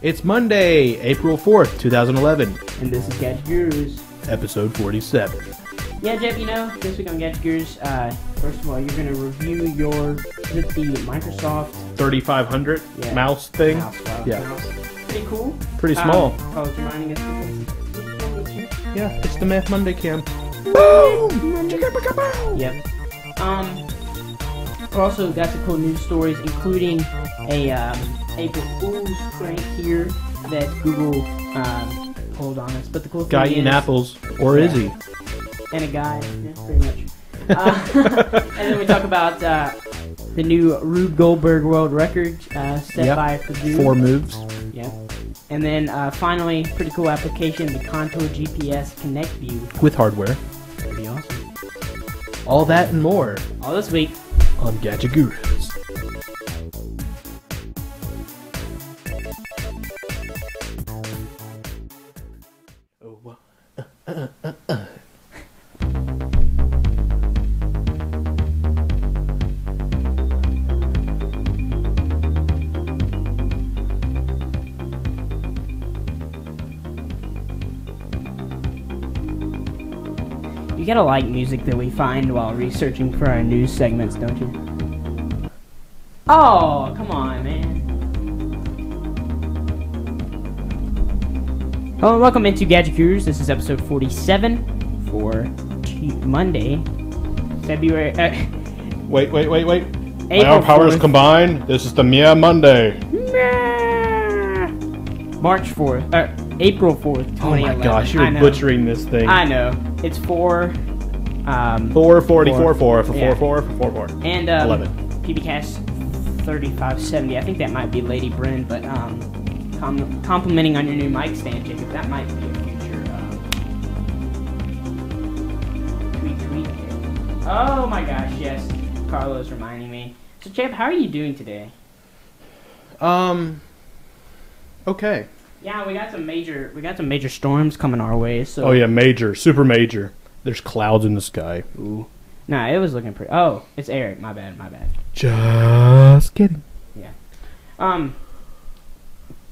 It's Monday, April 4th, 2011, And this is Gadget Gurus. episode 47. Yeah, Jeff, this week on Gadget Gurus, first of all, you're going to review the Microsoft 3500 mouse thing. Mouse, wow, yeah. Mouse. Pretty cool. Pretty small. Oh, it's reminding us Yeah, it's the Math Monday cam. Boom! Yep. We also got some cool news stories, including a April Fool's prank here that Google pulled on us. But the cool thing Guy is, eating apples, or is he? And a guy, yeah, pretty much. And then we talk about the new Rube Goldberg world record set by Purdue. 4 moves. Yeah. And then finally, pretty cool application, the Contour GPS Connect View. With hardware. Pretty awesome. All that and more All this week on Gadget Gurus. You gotta like music that we find while researching for our news segments, don't you? Oh, come on, man. Hello and welcome into Gadget Gurus. This is episode 47 for Monday, February... Wait. April Our powers 4th. combined. This is the Mia Monday. March 4th. April 4th, 2011. Oh my gosh, you're butchering this thing. I know. It's 4... 444 for Yeah. 44. And 11. PBcast 3570. I think that might be Lady Bren, but complimenting on your new mic stand, Jacob. That might be a future tweet. Oh my gosh, yes. Carlo's reminding me. So, Jacob, how are you doing today? Okay. Yeah, we got some major storms coming our way. So. Oh yeah, major, super major. There's clouds in the sky. Ooh. Nah, it was looking pretty. Oh, it's Eric. My bad. Just kidding. Yeah.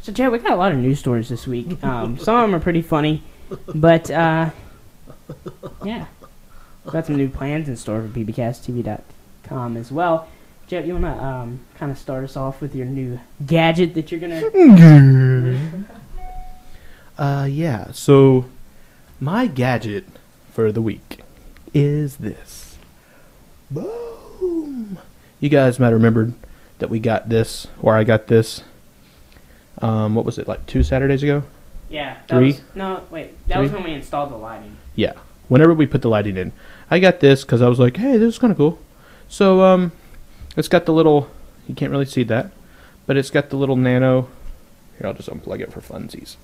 So, Jay, we got a lot of news stories this week. Some of them are pretty funny, but yeah, we got some new plans in store for bbcasttv.com as well. Jeff, you wanna kind of start us off with your new gadget that you're gonna? Yeah. So, my gadget for the week is this. Boom! You guys might have remembered that we got this, or I got this. What was it, like 2 Saturdays ago? Yeah. 3? That Three? was when we installed the lighting. Yeah. Whenever we put the lighting in, I got this because I was like, hey, this is kind of cool. So, it's got the little. You can't really see that, but it's got the little nano. Here, I'll just unplug it for funsies.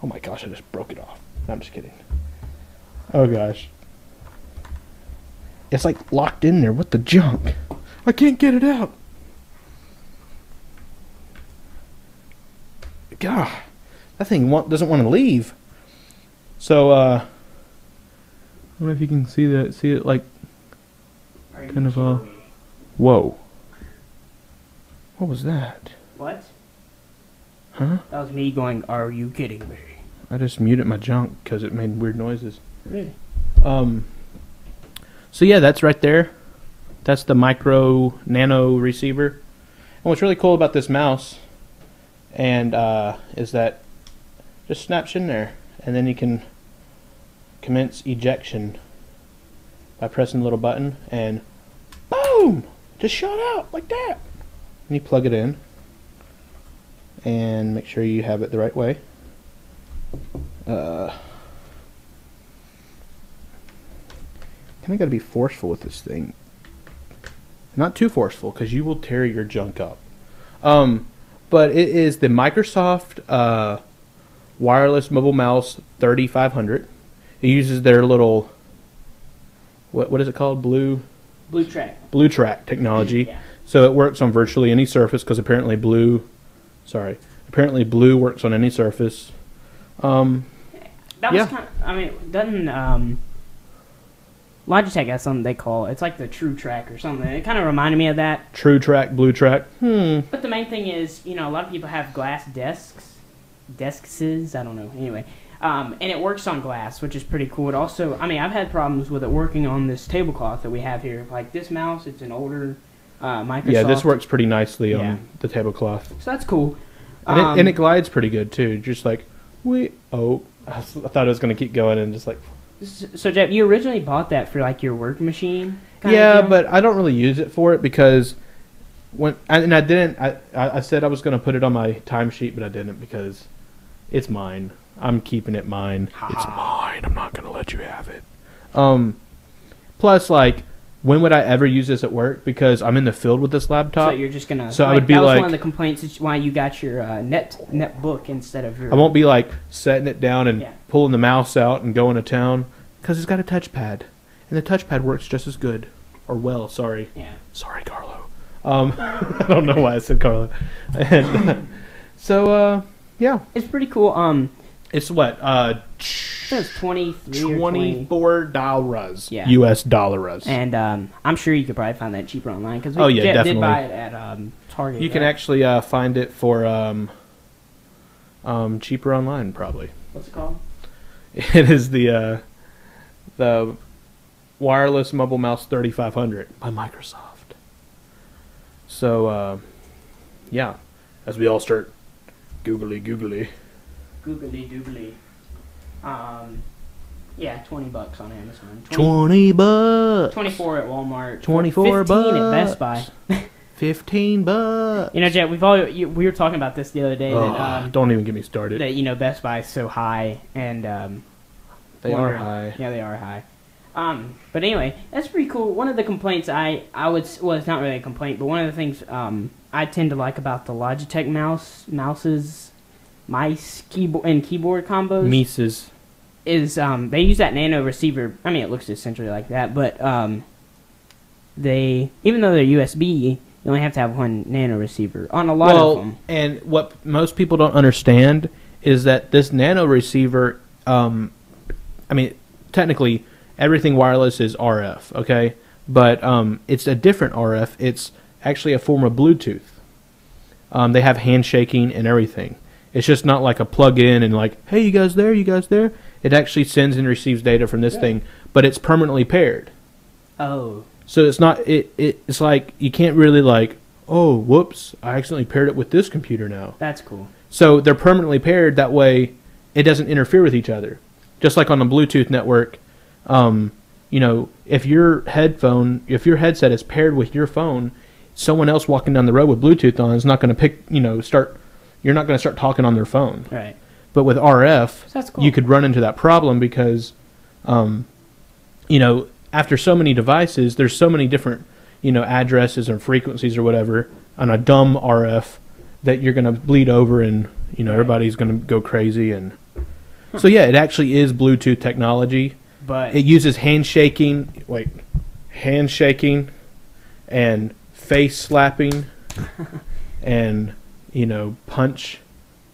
Oh my gosh, I just broke it off. No, I'm just kidding. Oh gosh. It's like locked in there. What the junk? I can't get it out. God, that thing doesn't want to leave. So, I don't know if you can see that. See it like kind of whoa. What was that? What? Huh? That was me going, "Are you kidding me?" I just muted my junk because it made weird noises. Really? So yeah, that's right there. That's the micro nano receiver. And what's really cool about this mouse and is that just snaps in there, and then you can commence ejection by pressing the little button, and boom, just shot out like that. And you plug it in and make sure you have it the right way. Kind of got to be forceful with this thing. Not too forceful, because you will tear your junk up. But it is the Microsoft wireless mobile mouse 3500. It uses their little what is it called? Blue Track technology. Yeah. So it works on virtually any surface, because apparently blue works on any surface. That was kind of, I mean, doesn't Logitech has something they call, it's like the True Track or something. It kind of reminded me of that. True Track, Blue Track. But the main thing is, you know, a lot of people have glass desks. I don't know. Anyway. And it works on glass, which is pretty cool. It also, I mean, I've had problems with it working on this tablecloth that we have here. Like this mouse, it's an older Microsoft. Yeah, this works pretty nicely on the tablecloth. So that's cool. And it glides pretty good, too. Just like, I thought it was going to keep going and just like... So, Jeff, you originally bought that for, like, your work machine? Yeah, but I don't really use it for it because I said I was going to put it on my timesheet, but I didn't because it's mine. I'm keeping it mine. It's mine. I'm not going to let you have it. Plus, like, when would I ever use this at work? Because I'm in the field with this laptop. So you're just going to... So I would be that was like... one of the complaints is why you got your netbook instead of your... I won't be, like, setting it down and pulling the mouse out and going to town. Because it's got a touchpad. And the touchpad works just as good. Or well, sorry. Yeah. Sorry, Carlo. I don't know why I said Carlo. And, so, yeah. It's pretty cool. It's what? It says 23 $24 Yeah. US dollars. And I'm sure you could probably find that cheaper online because we definitely did buy it at Target. You can actually find it for cheaper online, probably. What's it called? It is the Wireless Mobile Mouse 3500 by Microsoft. So, yeah, as we all start googly. Googly doogly. Yeah, $20 on Amazon. $20. 24 at Walmart. 24 $15 at Best Buy. $15. You know, Jet, we were talking about this the other day. That, don't even get me started. That, you know, Best Buy is so high, and they are high. Yeah, they are high. But anyway, that's pretty cool. One of the complaints well, it's not really a complaint, but one of the things I tend to like about the Logitech mice, keyboard combos. Mises. Is they use that nano receiver. I mean, it looks essentially like that, but they, even though they're USB, you only have to have one nano receiver on a lot of them. And what most people don't understand is that this nano receiver, I mean, technically, everything wireless is RF, okay? But it's a different RF. It's actually a form of Bluetooth. They have handshaking and everything. It's just not like a plug-in and like, hey, you guys there? You guys there? It actually sends and receives data from this thing, but it's permanently paired. Oh. So it's not. It's like you can't really like, oh, whoops, I accidentally paired it with this computer now. That's cool. So they're permanently paired. That way, it doesn't interfere with each other. Just like on a Bluetooth network, you know, if your headset is paired with your phone, someone else walking down the road with Bluetooth on is not going to you're not going to start talking on their phone. Right. But with RF, that's cool. You could run into that problem because, you know, after so many devices, there's so many different, you know, addresses or frequencies or whatever on a dumb RF that you're going to bleed over and, you know, everybody's going to go crazy. And so, yeah, it actually is Bluetooth technology. But it uses handshaking and face slapping and, you know, punch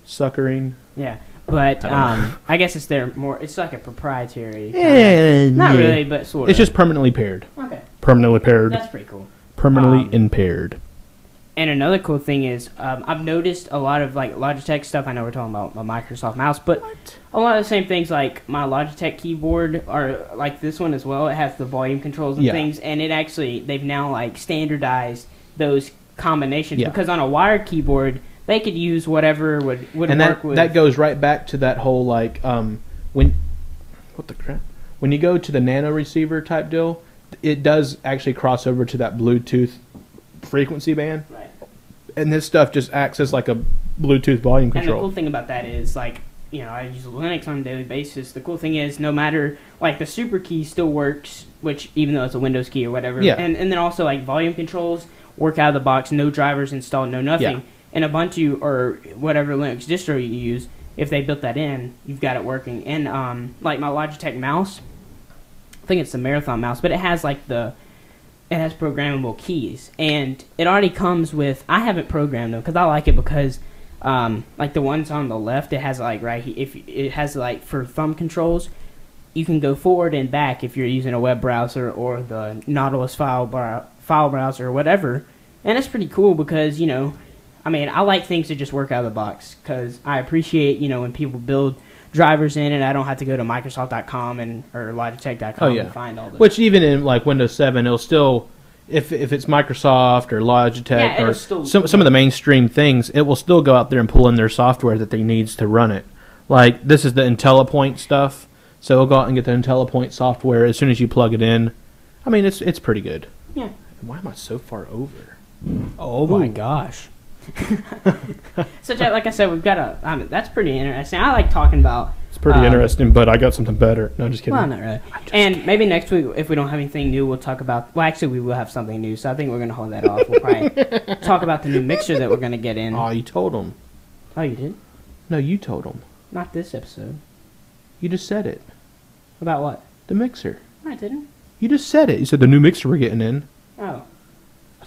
suckering. Yeah, but I guess it's like a proprietary. Not really, but sort of. It's just permanently paired. Okay. Permanently paired. That's pretty cool. Permanently impaired. And another cool thing is, I've noticed a lot of like Logitech stuff. I know we're talking about my Microsoft mouse, but a lot of the same things like my Logitech keyboard are like this one as well. It has the volume controls and things, and they've now like standardized those combinations because on a wired keyboard they could use whatever would and work with. That goes right back to that whole like when you go to the nano receiver type deal, it does actually cross over to that Bluetooth frequency band. Right. And this stuff just acts as like a Bluetooth volume control. And the cool thing about that is, like, you know, I use Linux on a daily basis. The cool thing is, no matter, like, the super key still works, which, even though it's a Windows key or whatever. Yeah. And then also, like, volume controls work out of the box, no drivers installed, no nothing. And Ubuntu or whatever Linux distro you use, if they built that in, you've got it working. And, like, my Logitech mouse, I think it's the Marathon mouse, but it has, like, it has programmable keys, and it already comes with. I haven't programmed them because I like it because, like the ones on the left, it has like right here. If it has like for thumb controls, you can go forward and back if you're using a web browser or the Nautilus file browser or whatever. And it's pretty cool because, you know, I mean, I like things to just work out of the box because I appreciate, you know, when people build drivers in and I don't have to go to Microsoft.com or Logitech.com to find all this. Which even in like Windows 7, it'll still, if it's Microsoft or Logitech or some of the mainstream things, it will still go out there and pull in their software that they needs to run it. Like this is the IntelliPoint stuff. So we'll go out and get the IntelliPoint software as soon as you plug it in. I mean, it's pretty good. Yeah. Why am I so far over? Oh my gosh. So, like I said, we've got I mean, that's pretty interesting. I like talking about. It's pretty interesting, but I got something better. No, I'm just kidding. Well, not really. And maybe next week, if we don't have anything new, we'll talk about. Well, actually, we will have something new, so I think we're going to hold that off. We'll probably talk about the new mixer that we're going to get in. Oh, you told them. Oh, you did? No, you told them. Not this episode. You just said it. About what? The mixer. I didn't. You just said it. You said the new mixer we're getting in. Oh.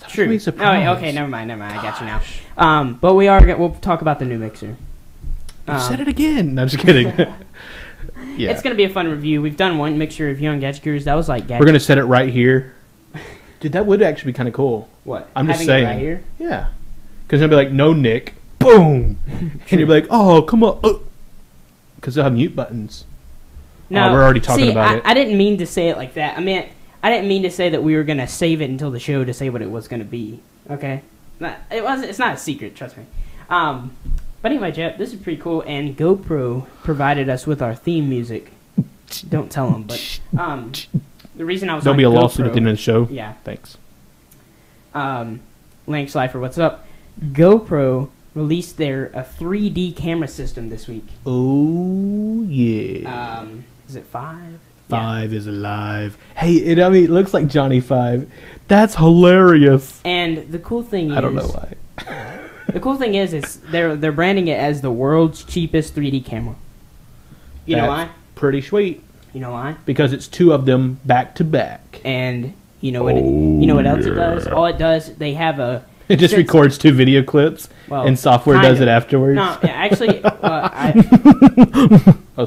True. Oh, okay, never mind. I got you now. But we'll talk about the new mixer. You said it again. No, I'm just kidding. Yeah. It's going to be a fun review. We've done one mixer review on Gadget Gurus. That was like We're going to set it right here. Dude, that would actually be kind of cool. What? I'm just Having saying. It right here? Yeah. Because they'll be like, no, Nick. Boom. And you'll be like, oh, come on. Because they'll have mute buttons. No, we're already talking about it. I didn't mean to say it like that. I mean, I didn't mean to say that we were going to save it until the show to say what it was going to be. Okay? It's not a secret, trust me. But anyway, Jeff, this is pretty cool. And GoPro provided us with our theme music. Don't tell them, but the reason I was There'll on be a GoPro, lawsuit at the end of the show. Yeah. Thanks. Link Slifer, what's up? GoPro released their 3D camera system this week. Oh, yeah. Is it 5? Five is alive. Hey, it looks like Johnny Five. That's hilarious. And the cool thing is, I don't know why. The cool thing is they're branding it as the world's cheapest 3D camera. You know why? Pretty sweet. You know why? Because it's two of them back to back. And you know what else it does? All it does, they have a. It just records 2 video clips, and software does it afterwards. No, actually,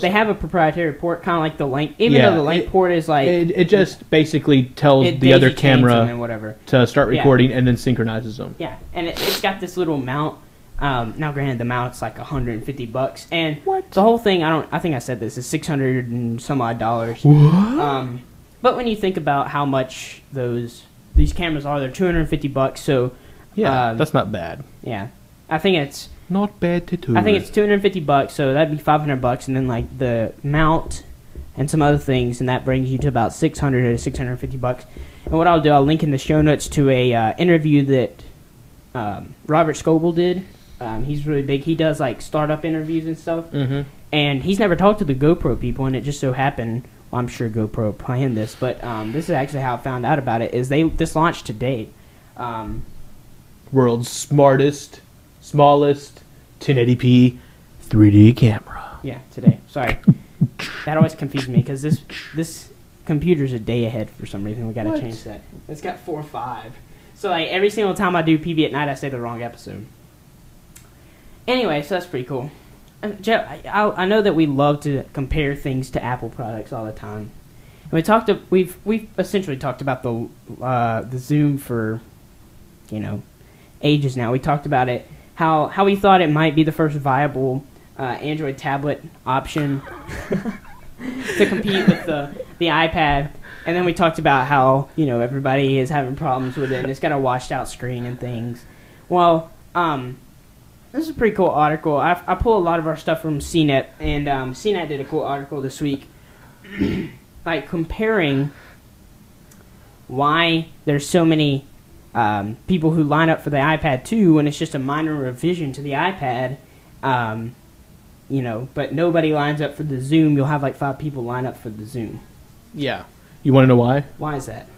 they have a proprietary port, kind of like the link. Even though the link port is like, it just basically tells the other camera and whatever to start recording, and then synchronizes them. Yeah, and it's got this little mount. Now, granted, the mount's like $150, and the whole thing, I think I said this, is $600 and some odd dollars. What? But when you think about how much these cameras are, they're $250. So yeah, that's not bad. Yeah, I think it's not bad to do. I think it's $250, so that'd be $500, and then like the mount and some other things, and that brings you to about $600 to $650. And what I'll do, I'll link in the show notes to a interview that Robert Scoble did. He's really big. He does like startup interviews and stuff. Mm-hmm. And he's never talked to the GoPro people, and it just so happened. Well, I'm sure GoPro planned this, but this is actually how I found out about it. This launched today. World's smallest 1080p 3D camera. Yeah, today. Sorry, that always confused me because this computer's a day ahead for some reason. We got to change that. It's got 4.5. So like every single time I do PB at night, I say the wrong episode. Anyway, so that's pretty cool. Jeff, I know that we love to compare things to Apple products all the time. And we've essentially talked about the Zoom for, ages now. We talked about it, how we thought it might be the first viable Android tablet option to compete with the iPad. And then we talked about how, everybody is having problems with it and it's got a washed out screen and things. Well, this is a pretty cool article. I pull a lot of our stuff from CNET, and CNET did a cool article this week, like comparing why there's so many people who line up for the iPad 2 when it's just a minor revision to the iPad, but nobody lines up for the Zoom. You'll have like 5 people line up for the Zoom. Yeah. You want to know why? Why is that?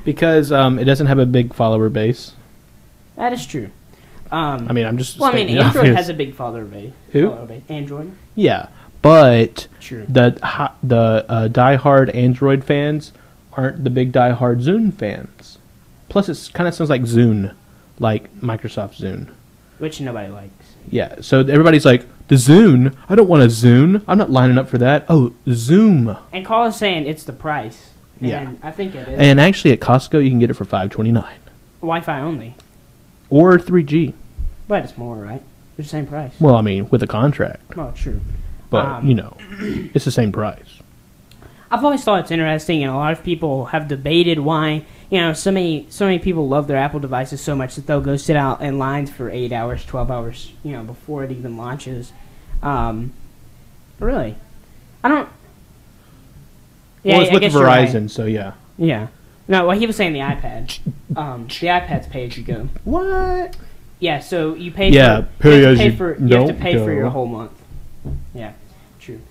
Because it doesn't have a big follower base. That is true. I'm just. Well, Android has a big follower base. Who? Android. Yeah, but true. The diehard Android fans aren't the big diehard Zune fans. Plus, it kind of sounds like Zune, like Microsoft Zune. which nobody likes. Yeah, so everybody's like, the Zune? I don't want a Zune. I'm not lining up for that. Oh, Zoom. And Call is saying it's the price. And Yeah. I think it is. And actually at Costco, you can get it for $5.29. Wi-Fi only. Or 3G. But it's more, right? It's the same price. Well, I mean, with a contract. Oh, true. But, it's the same price. I've always thought it's interesting, and a lot of people have debated why, so many people love their Apple devices so much that they'll go sit out in lines for 8 hours, 12 hours, before it even launches. But really, I don't... Yeah, Well, it's I with guess you're right. Verizon, so yeah. Yeah. No, well, he was saying the iPad. The iPad's pay-as-you-go. What? Yeah, so you pay Yeah, for... You have to pay-as-you- pay for don't your go. whole month. Yeah, true.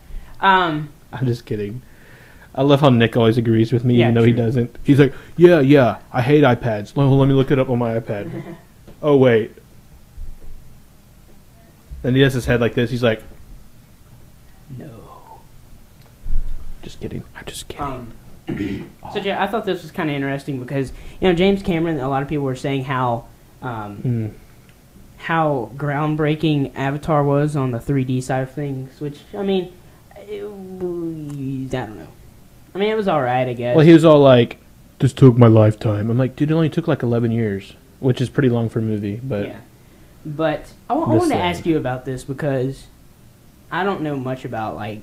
I'm just kidding. I love how Nick always agrees with me, Yeah, even though he true. doesn't. He's like, yeah, I hate iPads. Let me look it up on my iPad. Oh, wait. And he has his head like this. He's like, No. just kidding. I'm just kidding. So, Jay, I thought this was kind of interesting because, James Cameron, a lot of people were saying how groundbreaking Avatar was on the 3D side of things, which, I mean, I don't know. I mean, it was alright, I guess. Well, he was all like, this took my lifetime. I'm like, dude, it only took like 11 years, which is pretty long for a movie. But Yeah. But I wanted to ask you about this because I don't know much about, I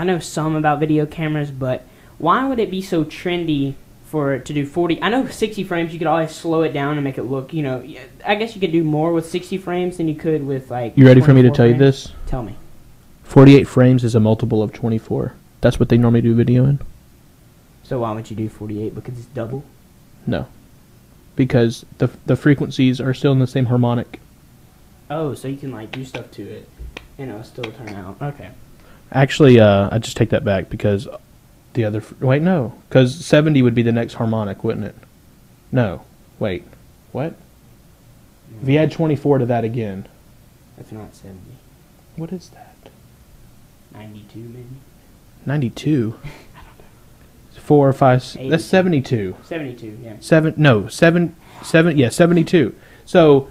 know some about video cameras, but why would it be so trendy for it to do 40? I know 60 frames, you could always slow it down and make it look, I guess you could do more with 60 frames than you could with, you ready for me to 24 tell you frames. this? Tell me. 48 frames is a multiple of 24. That's what they normally do video in. So why would you do 48? Because it's double? No. Because the frequencies are still in the same harmonic. Oh, so you can, do stuff to it, and it'll still turn out. Okay. Actually, I just take that back because the other... Wait, no. Because 70 would be the next harmonic, wouldn't it? No. Wait. What? If you add 24 to that again... That's not 70. What is that? 92, maybe? 92? 4 or 5... 80. That's 72. 72, yeah. 72. So,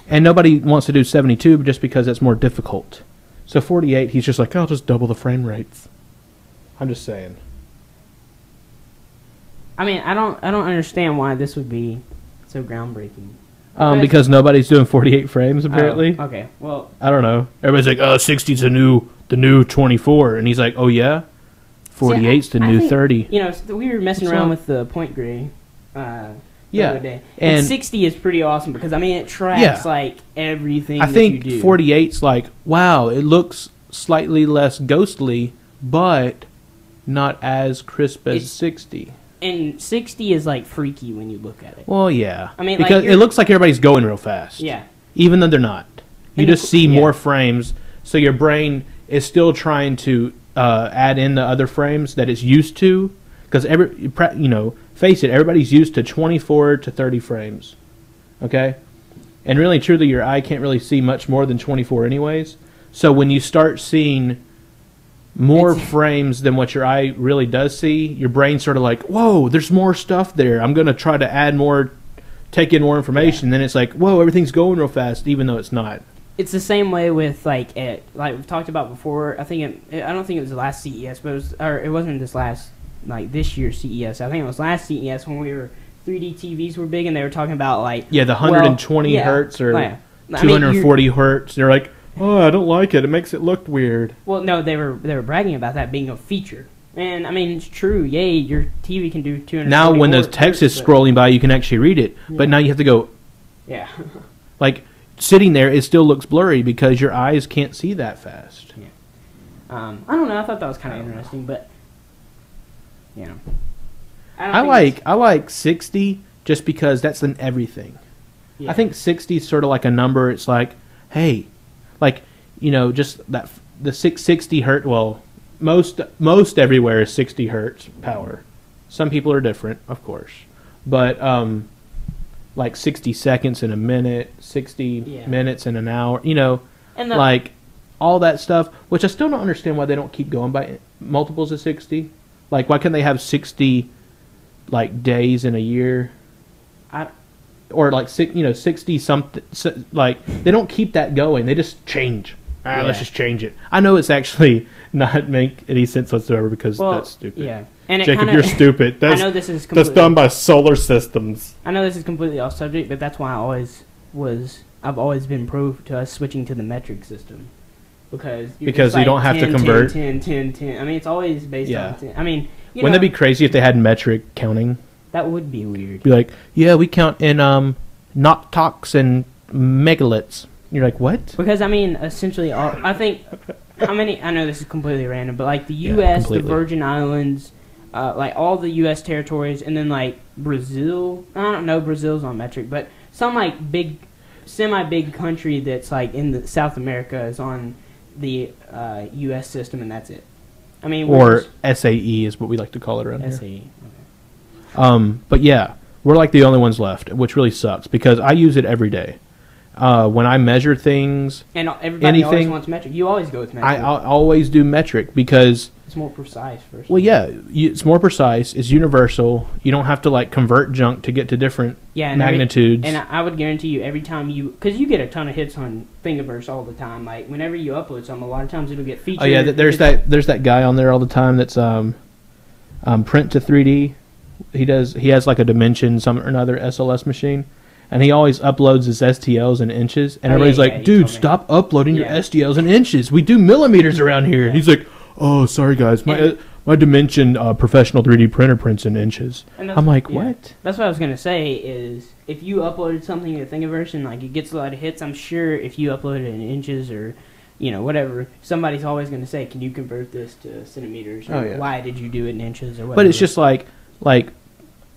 and nobody wants to do 72 just because it's more difficult. So 48, he's just like, I'll just double the frame rates. I'm just saying. I mean, I don't understand why this would be so groundbreaking. Because nobody's doing 48 frames apparently. Oh, okay, well, I don't know. Everybody's like, oh, 60's the new 24, and he's like, oh yeah, 48's the new 30. We were messing around with the point gray. The other day. And 60 is pretty awesome because it tracks everything. I think that you do. 48's like, wow, it looks slightly less ghostly, but not as crisp as 60. And 60 is freaky when you look at it. Well, yeah. I mean, because it looks like everybody's going real fast. Yeah. Even though they're not. You And just see more frames, so your brain is still trying to add in the other frames that it's used to. Because face it, everybody's used to 24 to 30 frames. Okay? And really, truly, your eye can't really see much more than 24 anyways. So when you start seeing more frames than what your eye really does see, your brain's sort of like, whoa, there's more stuff there. I'm going to try to add more, take in more information. Then it's like, whoa, everything's going real fast, even though it's not. It's the same way with like we've talked about before. I don't think it was the last CES, but it wasn't this year's CES. I think it was last CES when 3D TVs were big and they were talking about the 120 hertz or 240 hertz. They're like, oh, I don't like it. It makes it look weird. Well, no, they were bragging about that being a feature. And, I mean, it's true. Yay, your TV can do 240 Now when the text is scrolling by, you can actually read it. Yeah. But now you have to go... Yeah. Sitting there, it still looks blurry because your eyes can't see that fast. Yeah. I don't know. I thought that was kind of interesting, but... I like 60 just because that's in everything. Yeah. I think 60 is sort of like a number. It's like, hey... just that the 660 hertz. Well, most everywhere is 60 hertz power. Some people are different, of course, but 60 seconds in a minute, 60 minutes in an hour. And all that stuff. Which I still don't understand why they don't keep going by multiples of 60. Why can't they have 60 days in a year? or like 60 something. Like they don't keep that going. They just change. Let's just change it. I know it's actually not make any sense whatsoever because that's stupid. Yeah, and Jacob, you're stupid. I know this is that's done by solar systems. I know this is completely off subject, but that's why I've always been pro to us switching to the metric system. Because you don't have to convert. 10. I mean, it's always based on 10. I mean, wouldn't that be crazy if they had metric counting? That would be weird. Be like, yeah, we count in noctocs and megaliths. You're like, what? Because I mean, essentially, I think how many? I know this is completely random, but like the U.S., the Virgin Islands, like all the U.S. territories, and then like Brazil. I don't know, Brazil's on metric, but some like semi-big country that's like in the South America is on the U.S. system, and that's it. I mean, or SAE is what we like to call it around SAE. here. Okay. But yeah, we're like the only ones left, which really sucks because I use it every day. When I measure things, and everybody always wants metric. You always go with metric. I always do metric because it's more precise. Well, yeah, it's more precise. It's universal. You don't have to like convert junk to get to different magnitudes. And I would guarantee you every time because you get a ton of hits on Thingiverse all the time. Like whenever you upload something, a lot of times it'll get featured. Oh yeah, there's that guy on there all the time that's print to 3D. He has like a Dimension some or another SLS machine. And he always uploads his STLs in inches. And everybody's like, dude, stop uploading your STLs in inches. We do millimeters around here. He's like, oh, sorry, guys. My Dimension professional 3D printer prints in inches. I'm like, what? That's what I was going to say is if you uploaded something to Thingiverse and like, it gets a lot of hits, I'm sure if you upload it in inches or, whatever, somebody's always going to say, can you convert this to centimeters? Or why did you do it in inches or whatever? But it's just like, and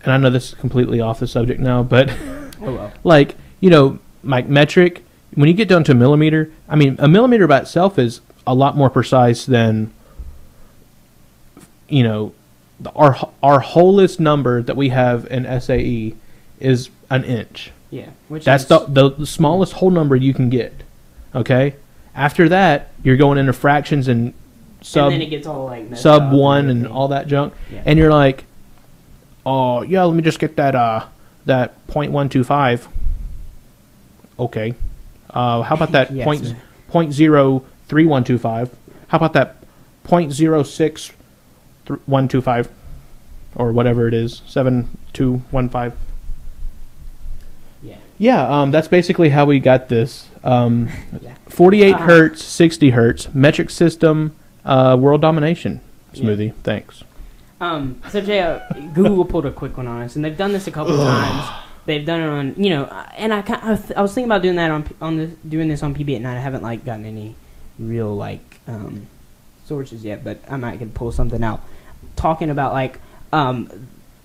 I know this is completely off the subject now, but... Oh, well. Like, metric, when you get down to a millimeter, I mean, a millimeter by itself is a lot more precise than, our wholest number that we have in SAE is an inch. Yeah. That's the smallest whole number you can get, okay? After that, you're going into fractions and and then it gets all like sub 1 and all that junk. Yeah. And you're like, oh, yeah, let me just get that 0.125. Okay. How about that 0.03125? How about that 0.06125? Or whatever it is. 7215. Yeah. Yeah, that's basically how we got this. 48 hertz, 60 hertz, metric system, world domination. Smoothie. Thanks. So Jay, Google pulled a quick one on us, and they've done this a couple of times. They've done it on, and I was thinking about doing that doing this on PB at night. I haven't gotten any real sources yet, but I might could pull something out talking about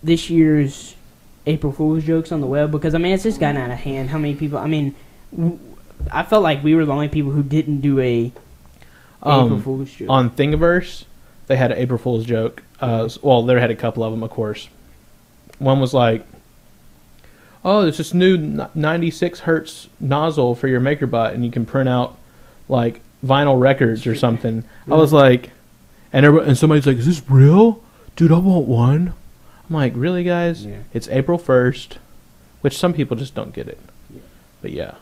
this year's April Fool's jokes on the web because it's just gotten out of hand. How many people? I felt like we were the only people who didn't do a April Fool's joke on Thingiverse. They had an April Fool's joke. Well, they had a couple of them, of course. One was like, oh, there's this new 96 hertz nozzle for your MakerBot, and you can print out, vinyl records or something. I was like, and somebody's like, is this real? Dude, I want one. I'm like, really, guys? Yeah. It's April 1st, which some people just don't get it. Yeah. But yeah.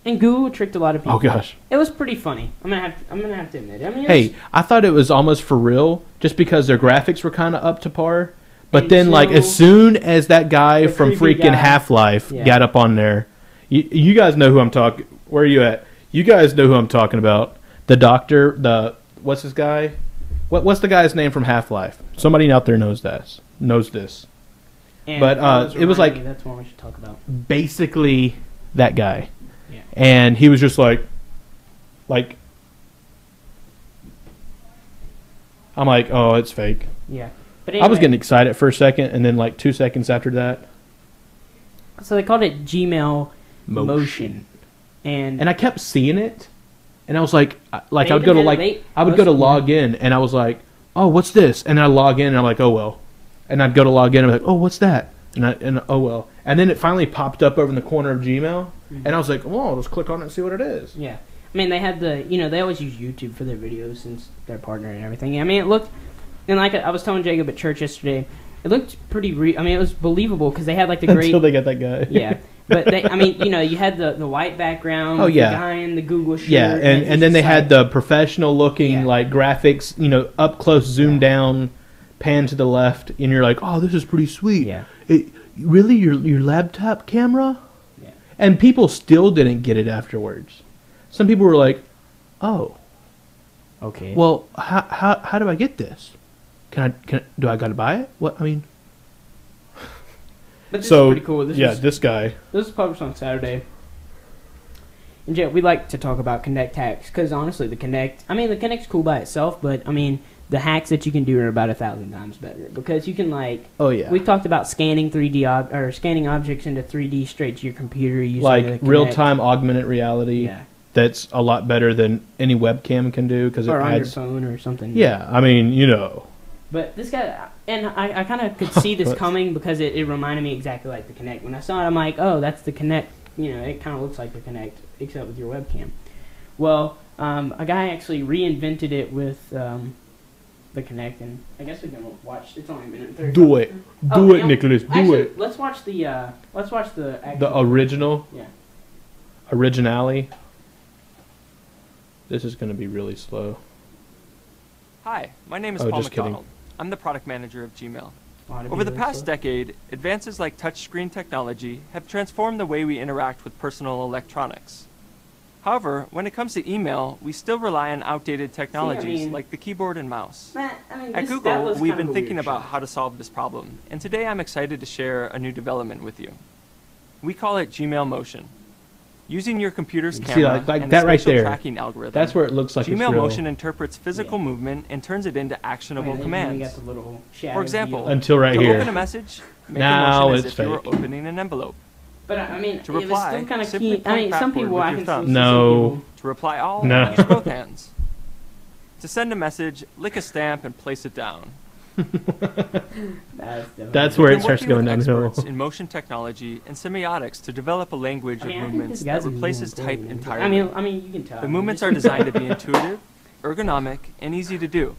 And Google tricked a lot of people. Oh gosh, it was pretty funny. I'm gonna have to admit it. Hey, I thought it was almost for real, just because their graphics were kind of up to par. But then, as soon as that guy from freaking Half-Life got up on there, you guys know who I'm talking. Where are you at? You guys know who I'm talking about. The doctor. What's this guy? What's the guy's name from Half-Life? Somebody out there knows this. And but it was that's one we should talk about. Basically, that guy. Yeah. And he was just like, I'm like, oh, it's fake. Yeah. But anyway, I was getting excited for a second, and then 2 seconds after that. So they called it Gmail Motion. And I kept seeing it, and I was like I would go to log in, and I was like, oh, what's this? And I log in, and I'm like, oh well. And I'd go to log in, and I'm like, oh, what's that? And oh well. And then it finally popped up over in the corner of Gmail. And I was like, well, I'll just click on it and see what it is. Yeah. They had they always use YouTube for their videos since they're partner and everything. It looked, and I was telling Jacob at church yesterday, it looked pretty. I mean, it was believable because they had like the great. Until they got that guy. Yeah, but I mean, you had the white background. Oh yeah. The guy in the Google shirt. Yeah, and then they had the professional looking like graphics. Up close, zoom down, pan to the left, and you're like, oh, this is pretty sweet. Yeah. Really, your laptop camera? Yeah. And people still didn't get it afterwards. Some people were like, oh. Okay. Well, how do I get this? Do I gotta buy it? What I mean. But this is pretty cool. This guy. This was published on Saturday. And yeah, we like to talk about Kinect hacks because honestly, the Kinect's cool by itself, but I mean, the hacks that you can do are about 1,000 times better because you can Oh yeah. We've talked about scanning scanning objects into 3D straight to your computer using like real-time augmented reality. Yeah. That's a lot better than any webcam can do because it on your adds. phone or something. Yeah, I mean. But this guy, and I kind of could see this coming because it reminded me exactly like the Kinect. When I saw it, I'm like, oh, that's the Kinect. It kind of looks like the Kinect, except with your webcam. Well, a guy actually reinvented it with the Kinect, and I guess we can watch. It's only a minute and 30. Do it, Nicholas. Do it. Let's watch the The original. Yeah. Originally. This is going to be really slow. Hi, my name is Paul just kidding. McDonald. I'm the product manager of Gmail. Ought to be Over the really past slow. decade, advances like touchscreen technology have transformed the way we interact with personal electronics. However, when it comes to email, we still rely on outdated technologies like the keyboard and mouse. At Google, we've been thinking about how to solve this problem, and today I'm excited to share a new development with you. We call it Gmail Motion. Using your computer's camera like and that a right special there. tracking algorithm, That's where it looks like Gmail it's real. Motion interprets physical movement and turns it into actionable commands. For example, Until right to here. open a message, make Now a motion as it's if you were fake. opening an envelope. But I mean, To reply, it was still kind of simply key. I mean, point some backward people with I your can thumb. still see No. some To reply all, No. use both hands. To send a message, lick a stamp and place it down. That's where it We've been starts working going with downhill. experts in motion technology and semiotics to develop a language of movements that replaces type entirely. I mean, you can tell. The movements are designed to be intuitive, ergonomic, and easy to do.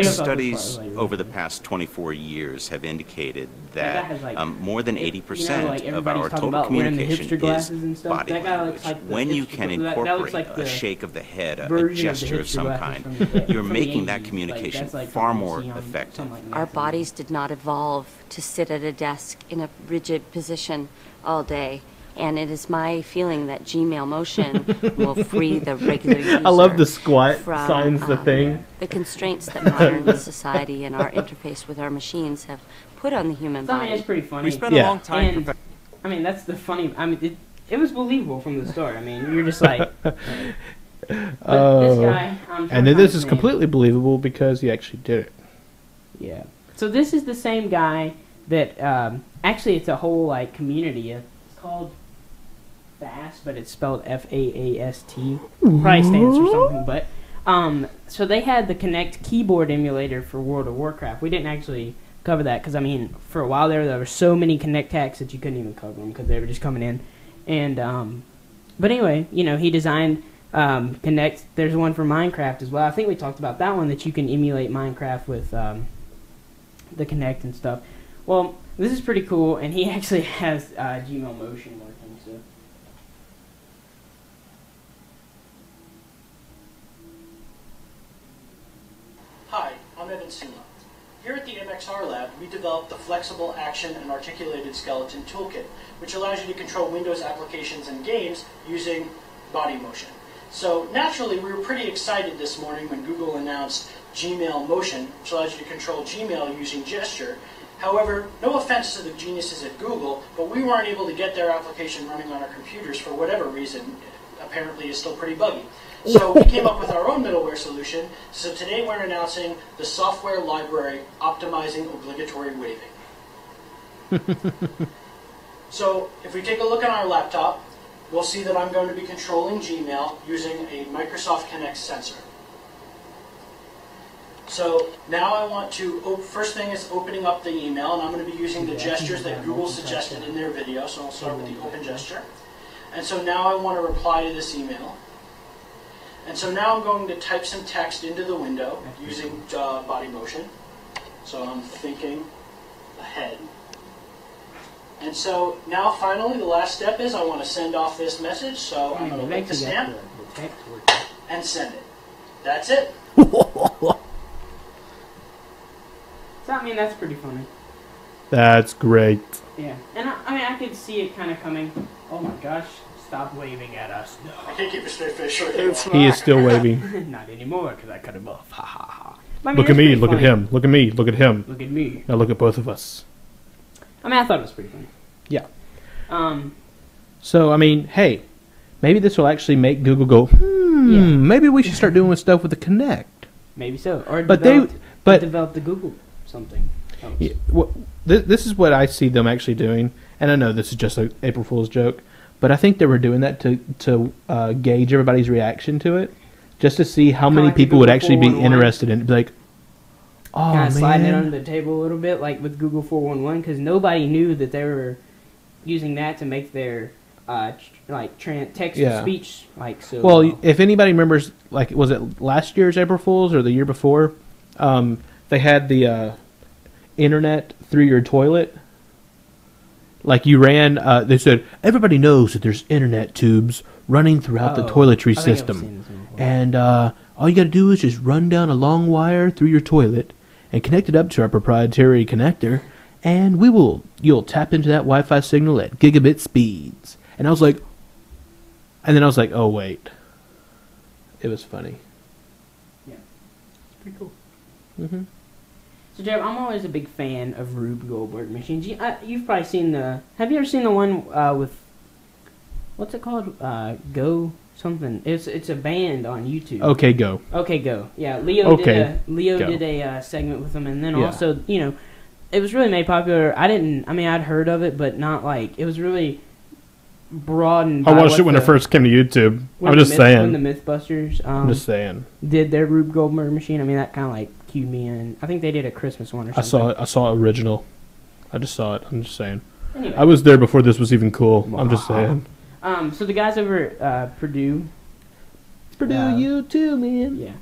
Studies over the past 24 years have indicated that more than 80% of our total communication is body language. When you can incorporate a shake of the head, a gesture of some kind, you're making that communication far more effective. Our bodies did not evolve to sit at a desk in a rigid position all day. And it is my feeling that Gmail Motion will free the regular user I love the squat from, signs the thing. the constraints that modern society and our interface with our machines have put on the human I mean, it's body. pretty funny. We spent a long time And, I mean, that's the funny. I mean, it was believable from the start. I mean, you're just like. But this guy, And then this is completely believable because he actually did it. Yeah. So this is the same guy that actually it's a whole like community. It's called FAST, but it's spelled FAAST. Probably stands for something, but so they had the Kinect keyboard emulator for World of Warcraft. We didn't actually cover that because I mean, for a while there were so many Kinect hacks that you couldn't even cover them because they were just coming in. And but anyway, he designed Kinect. There's one for Minecraft as well. I think we talked about that one that you can emulate Minecraft with the Kinect and stuff. Well, this is pretty cool, and he actually has Gmail Motion working. So. Hi, I'm Evan Suma. Here at the MXR Lab, we developed the Flexible Action and Articulated Skeleton Toolkit, which allows you to control Windows applications and games using body motion. So naturally, we were pretty excited this morning when Google announced Gmail Motion, which allows you to control Gmail using gesture. However, no offense to the geniuses at Google, but we weren't able to get their application running on our computers for whatever reason. Apparently, it's still pretty buggy. So we came up with our own middleware solution. So today we're announcing the software library optimizing obligatory waving. So if we take a look at our laptop, we'll see that I'm going to be controlling Gmail using a Microsoft Kinect sensor. So now I want to, first thing is opening up the email, and I'm going to be using the gestures that Google suggested in their video. So I'll start with the open gesture. And so now I want to reply to this email. And so now I'm going to type some text into the window using body motion. So I'm thinking ahead. And so now finally the last step is I want to send off this message, so I'm going to lick the stamp and send it. That's it. So I mean, that's pretty funny. That's great. Yeah, and I mean, I could see it kind of coming. Oh my gosh, stop waving at us. No. I can't keep a straight face short anymore. He is still waving. Not anymore, because I cut him off. Ha ha ha. Look at me, look at him, look at me, look at him. Look at me. Now look at both of us. I mean, I thought it was pretty funny. Yeah. So, I mean, hey, maybe this will actually make Google go, maybe we should start doing stuff with the Kinect. Maybe so. Or but develop the Google something else. Yeah, well, this is what I see them actually doing, and I know this is just an April Fool's joke, but I think they were doing that to gauge everybody's reaction to it, just to see how many people would actually be interested in it. Be like, oh, kind of man. sliding it under the table a little bit, like with Google 411, because nobody knew that they were using that to make their text to speech so. Well, if anybody remembers, like, was it last year's April Fool's or the year before? They had the internet through your toilet. Like you ran, they said everybody knows that there's internet tubes running throughout the toiletry system, and all you got to do is just run down a long wire through your toilet and connect it up to our proprietary connector, and you'll tap into that Wi-Fi signal at gigabit speeds. And I was like, oh wait, it was funny. Yeah, it's pretty cool. Mm-hmm. So, Jeff, I'm always a big fan of Rube Goldberg Machine. You've probably seen have you ever seen the one with, what's it called? Go something. It's a band on YouTube. Okay, Go. Okay, Go. Yeah, Leo did a segment with them, and then also, it was really made popular. I'd heard of it, but not like, it was really broadened. I watched it when it first came to YouTube. I'm just saying. When the Mythbusters I'm just saying. Did their Rube Goldberg Machine, that kind of like cued me in. I think they did a Christmas one or something. I saw original. I just saw it. I'm just saying. Anyway. I was there before this was even cool. Wow. I'm just saying. So the guys over at Purdue. Purdue, you too, man. Yeah.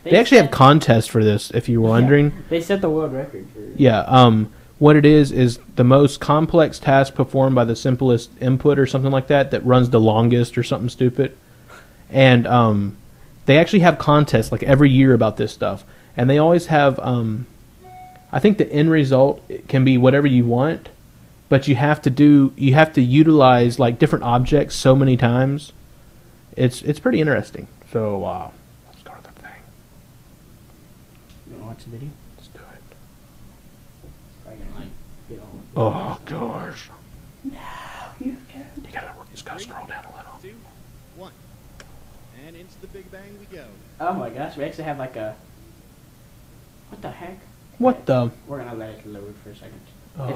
They actually have contests for this, if you were wondering. They set the world record for. Yeah. What it is the most complex task performed by the simplest input or something like that runs the longest or something stupid. And they actually have contests like every year about this stuff. And they always have, I think the end result can be whatever you want, but you have to utilize like different objects so many times. It's pretty interesting. So, let's go to the thing. You want to watch the video? Let's do it. Oh gosh. No, you just gotta scroll down a little. 2, 1. And into the Big Bang we go. Oh my gosh, we actually have like a. What the heck? What the? We're gonna let it load for a second. Oh.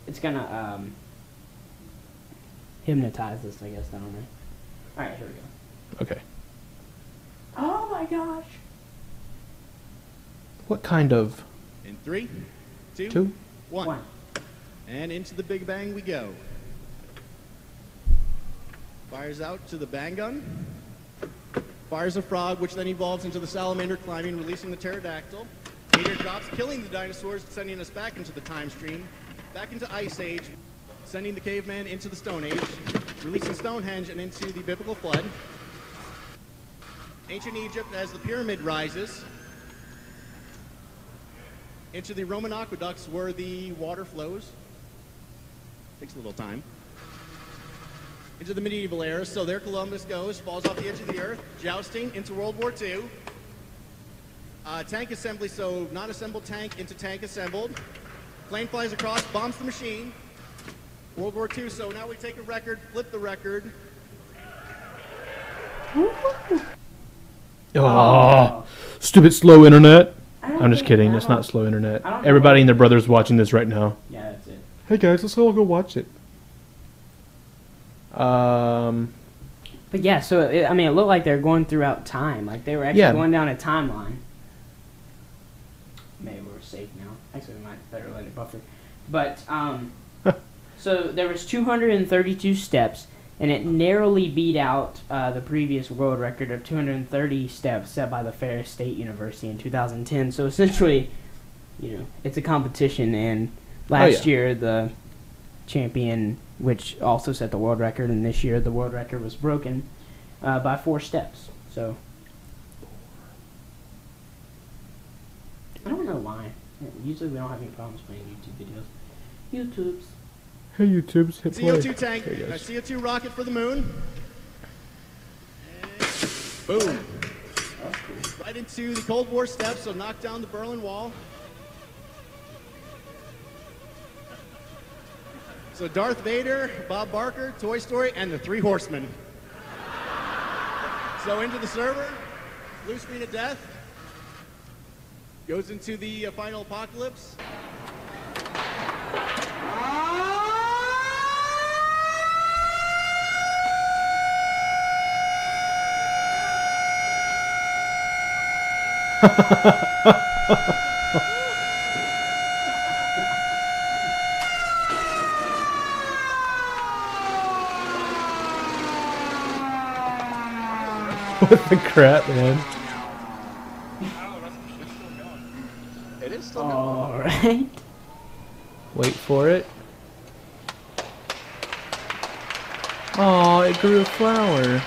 It's gonna hypnotize us, I guess, down there. Alright, here we go. Okay. Oh my gosh. What kind of? In 3, 2, 2, 1. And into the Big Bang we go. Fires out to the bang gun. Fires a frog, which then evolves into the salamander climbing, releasing the pterodactyl. Meteor drops, killing the dinosaurs, sending us back into the time stream, back into Ice Age, sending the caveman into the Stone Age, releasing Stonehenge and into the Biblical Flood. Ancient Egypt as the pyramid rises, into the Roman aqueducts where the water flows. Takes a little time. Into the medieval era, so there Columbus goes, falls off the edge of the earth, jousting into World War II. Tank assembly, so not assembled tank into tank assembled. Plane flies across, bombs the machine. World War II, so now we take a record, flip the record. Oh, stupid slow internet. I'm just kidding. It's not slow internet. Everybody and their brother's watching this right now. Yeah, that's it. Hey guys, let's all go watch it. But yeah, so it looked like they're going throughout time. Like they were actually going down a timeline. Maybe we're safe now. Actually, we might better let it buffer. But so there was 232 steps, and it narrowly beat out the previous world record of 230 steps set by the Ferris State University in 2010. So essentially, it's a competition, and last year the champion, which also set the world record, and this year the world record was broken by 4 steps. So I don't know why. Usually we don't have any problems playing YouTube videos. YouTubes. Hey, YouTubes, hit play. CO2 tank, a CO2 rocket for the moon. And boom. Right into the Cold War steps, so knock down the Berlin Wall. So Darth Vader, Bob Barker, Toy Story, and the 3 Horsemen. So into the server, blue screen of death. Goes into the final apocalypse. What the crap, man? It is still going. All right. Wait for it. Oh, it grew a flower.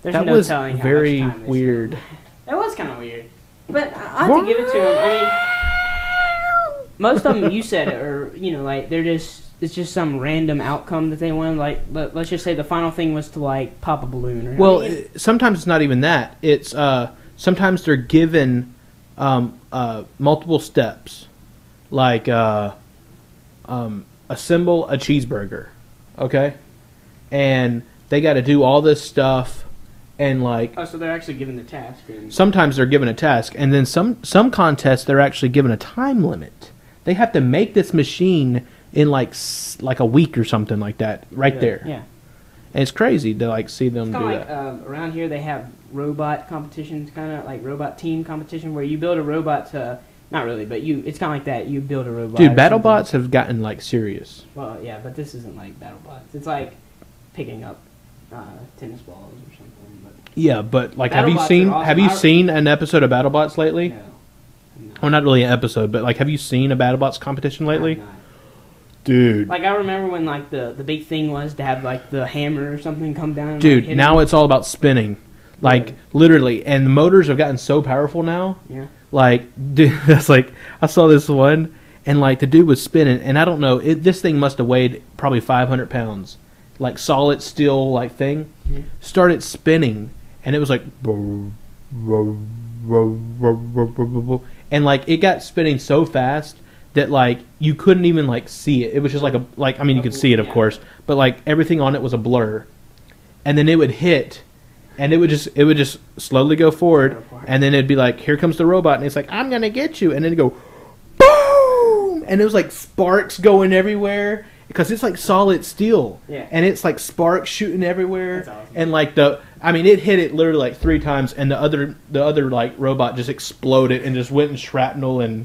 There's That no was telling how very much time this weird. took. That was kind of weird. But I have to give it to him. I mean, most of them, you said it, or, like, it's just some random outcome that they wanted. Like, let's just say the final thing was to, like, pop a balloon. Or Well, sometimes it's not even that. It's, sometimes they're given, multiple steps. Like, assemble a cheeseburger. Okay? And they got to do all this stuff. And like, oh, so they're actually given the task. Sometimes they're given a task, and then some contests they're actually given a time limit. They have to make this machine in like a week or something like that, right there. Yeah, and it's crazy to like see them do like, that. Around here they have robot competitions, kind of like robot team competition, where you build a robot to, not really, but it's kind of like that. You build a robot. Dude, BattleBots have gotten like serious. Well, yeah, but this isn't like BattleBots. It's like picking up tennis balls or something. But yeah, but like, have you seen an episode of BattleBots lately? No. Well, not really an episode, but like, have you seen a BattleBots competition lately? Dude. Like, I remember when like the big thing was to have like the hammer or something come down. And, dude, like, now it's all about spinning. Like, literally, and the motors have gotten so powerful now. Yeah. Like, dude, that's like, I saw this one, and like the dude was spinning, and I don't know, this thing must have weighed probably 500 pounds. Like solid steel like thing. Yeah. Started spinning, and it was like, and like it got spinning so fast that like you couldn't even like see it. It was just like I mean, you could see it, of course, but like everything on it was a blur. And then it would hit, and it would just slowly go forward, and then it'd be like, here comes the robot, and it's like, I'm gonna get you, and then it'd go boom, and it was like sparks going everywhere. Because it's like solid steel, and it's like sparks shooting everywhere. That's awesome. And like it hit it literally like 3 times, and the other like robot just exploded and just went in shrapnel, and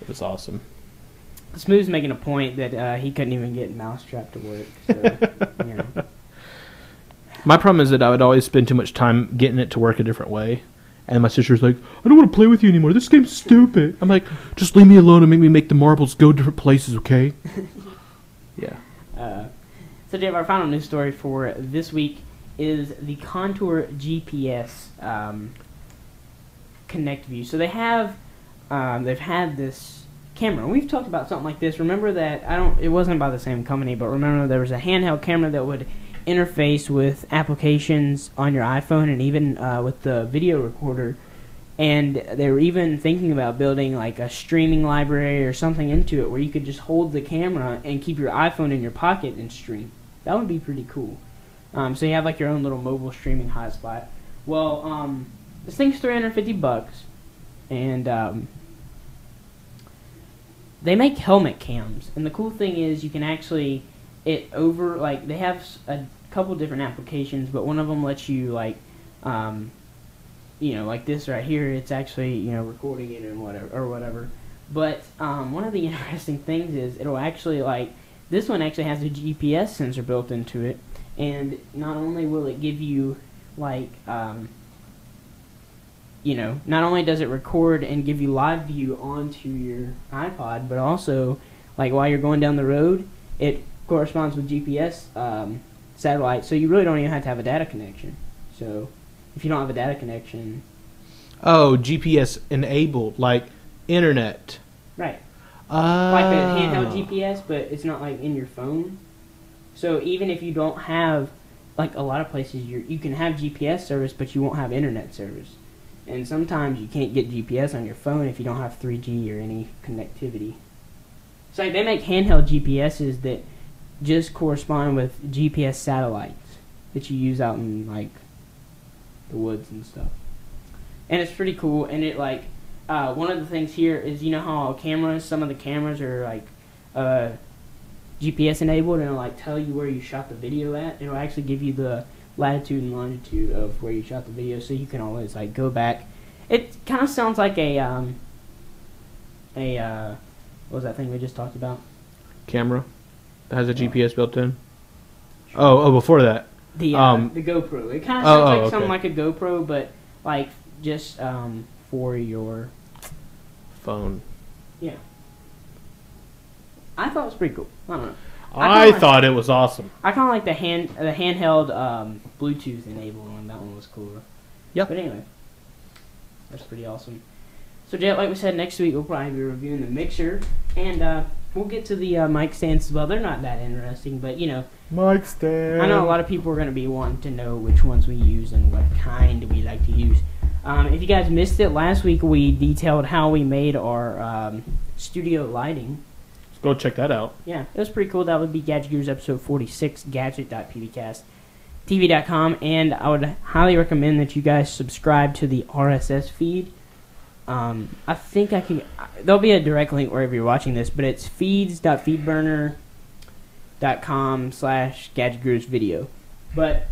it was awesome. Smooth's making a point that he couldn't even get Mousetrap to work. So, My problem is that I would always spend too much time getting it to work a different way, and my sister's like, I don't want to play with you anymore. This game's stupid. I'm like, just leave me alone and make the marbles go different places, okay? Yeah. So, Dave, our final news story for this week is the Contour GPS Connect View. So they've had this camera. We've talked about something like this. Remember that it wasn't by the same company, but remember there was a handheld camera that would interface with applications on your iPhone and even with the video recorder. And they were even thinking about building like a streaming library or something into it where you could just hold the camera and keep your iPhone in your pocket and stream. That would be pretty cool. So you have like your own little mobile streaming hotspot. Well, this thing's $350, and they make helmet cams. And the cool thing is you can actually they have a couple different applications, but one of them lets you like like this right here, it's actually, recording it and whatever. But one of the interesting things is it'll actually, this one actually has a GPS sensor built into it, and not only will it give you, you know, not only does it record and give you live view onto your iPod, but also, like, while you're going down the road, it corresponds with GPS satellite, so you really don't even have to have a data connection. So, if you don't have a data connection... Oh, GPS enabled, like internet. Right. Like a handheld GPS, but it's not, like, in your phone. So, even if you don't have, like, a lot of places, you can have GPS service, but you won't have internet service. And sometimes you can't get GPS on your phone if you don't have 3G or any connectivity. So like, they make handheld GPSs that just correspond with GPS satellites that you use out in like the woods and stuff. And it's pretty cool. And it like one of the things here is, you know how some of the cameras are like GPS enabled, and it'll like tell you where you shot the video at. It'll actually give you the latitude and longitude of where you shot the video, so you can always like go back. It kind of sounds like a what was that thing we just talked about? Camera that has a GPS built in. Oh, before that. The GoPro. It kind of sounds like something like a GoPro, but like just for your phone. Yeah. I thought it was pretty cool. I don't know. I thought it was awesome. I kind of like the handheld Bluetooth enabled one. That one was cooler. Yep. But anyway, that's pretty awesome. So, Jet, like we said, next week we'll probably be reviewing the mixer, and we'll get to the mic stands as well. They're not that interesting, but you know, mic stand. I know a lot of people are going to be wanting to know which ones we use and what kind we like to use. If you guys missed it, last week we detailed how we made our studio lighting. Go check that out. Yeah, it was pretty cool. That would be Gadget Guru's episode 46, gadget.pbcasttv.com, and I would highly recommend that you guys subscribe to the RSS feed. I think there'll be a direct link wherever you're watching this, but it's feeds.feedburner.com/Gadget Guru's video. But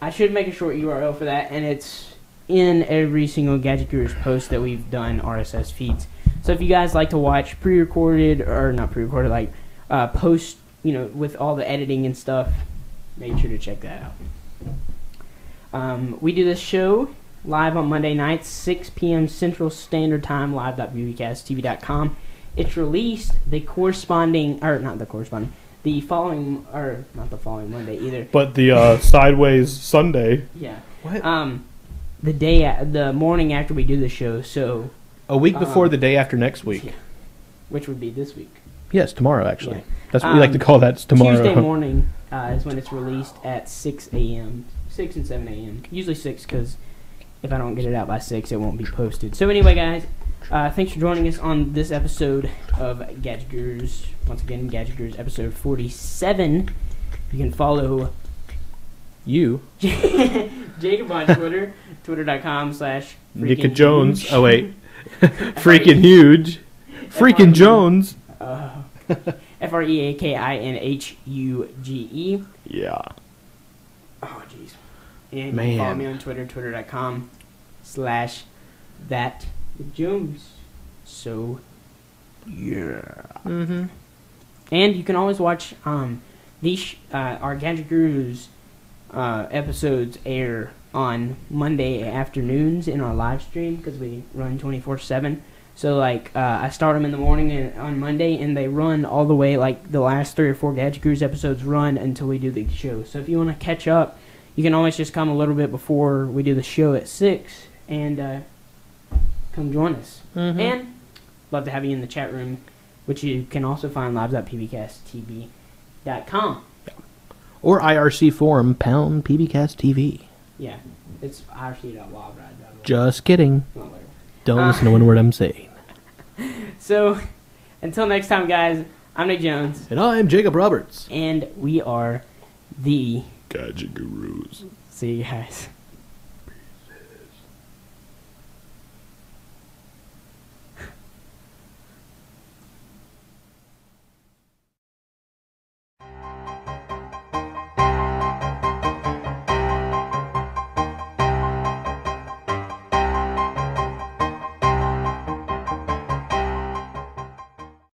I should make a short URL for that, and it's in every single Gadget Guru's post that we've done RSS feeds. So if you guys like to watch pre-recorded, or not pre-recorded, like post, you know, with all the editing and stuff, make sure to check that out. We do this show live on Monday nights, 6 p.m. Central Standard Time, live.bbcasttv.com. It's released the following, or not the following Monday either. But the sideways Sunday. Yeah. What? The morning after we do the show, so... A week before the day after next week. Yeah. Which would be this week. Yes, tomorrow, actually. Yeah. That's what we like to call that, tomorrow. Tuesday morning is when it's released at 6 a.m. 6 and 7 a.m. Usually 6, because if I don't get it out by 6, it won't be posted. So anyway, guys, thanks for joining us on this episode of Gadget Gurus. Once again, Gadget Gurus episode 47. You can follow... You. Jacob on Twitter, twitter.com/Nika Jones. Oh, wait. Freaking huge. Freaking Jones. FREAKINHUGE. Yeah. Oh, jeez. And you can follow me on Twitter, twitter.com/ThatJones. So, yeah. Mm-hmm. And you can always watch these our Gadget Gurus episodes air on Monday afternoons in our live stream, because we run 24/7. So like I start them in the morning on Monday, and they run all the way, like the last 3 or 4 Gadget Gurus episodes run until we do the show. So if you want to catch up, you can always just come a little bit before we do the show at 6 and come join us. Mm-hmm. And love to have you in the chat room, which you can also find live.pbcasttv.com. Or IRC forum, #PBCastTV. Yeah, it's IRC.live. Just kidding. Don't listen to one word I'm saying. So, until next time, guys, I'm Nick Jones. And I'm Jacob Roberts. And we are the Gadget Gurus. See you guys.